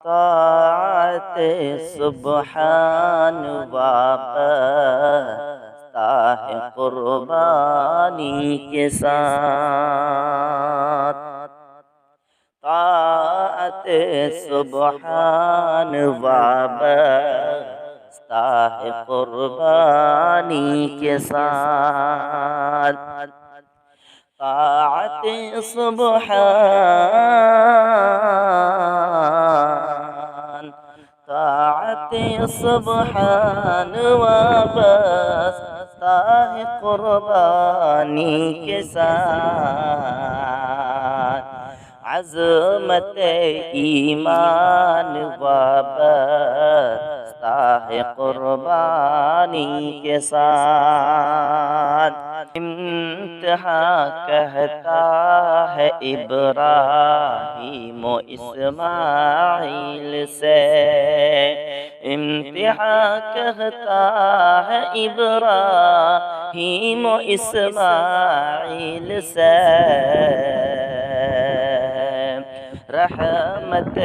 ताअत सुबहान वाबस्ता है कुर्बानी के साथ। ताअत सुबहान वाबस्ता है कुर्बानी के साथ। ताअत सुबहान ताअत सुबहान वाबस्ता है कुर्बानी के साथ। अज़मत ईमान वाबस्ता है कुर्बानी के साथ। इम्तिहा कहता है इब्राहीम इस्माइल से, इम्तिहा कहता है इब्राहीम इस्माइल से। रहमत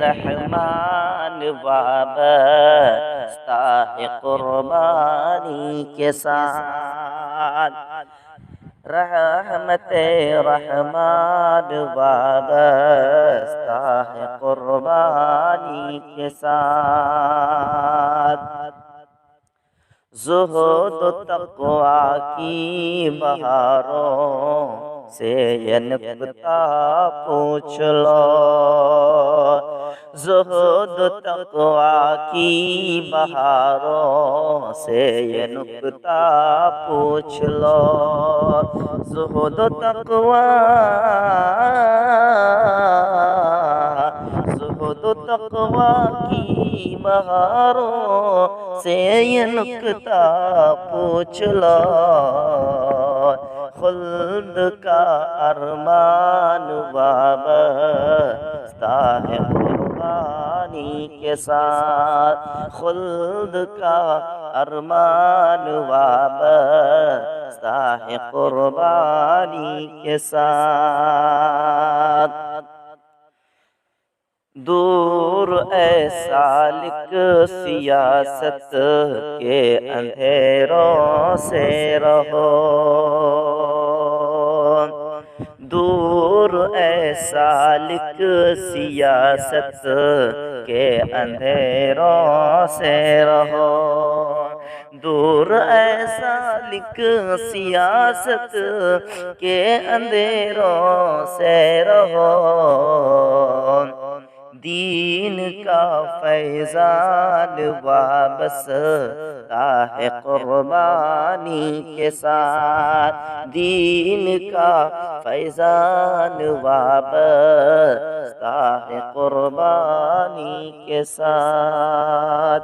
रहमान वाबस्ता है कुर्बानी के साथ। रहमत रहमान वाबस्ता है कुर्बानी के साथ। ज़ुहद तक़वा की बहारों से ये नुक्ता पूछ लो। ज़ुहद तक़वा की बहारों से ये नुक्ता पूछ लो। ज़ुहद तक़वा ज़ुहद तक़वा की बहारों से ये नुक्ता पूछ लो। खुल्द का अरमान वाबस्ता है कुर्बानी के साथ। खुल्द का अरमान वाबस्ता है कुर्बानी के साथ। दूर ऐ सालिक सियासत के अंधेरों से रहो। दूर ऐ सालिक सियासत के अंधेरों से रहो। दूर ऐ सालिक सियासत के अंधेरों से रहो। दीन का फैज़ान वाबस्ता है कुर्बानी के साथ। दीन का फैज़ान वाबस्ता है कुर्बानी के साथ।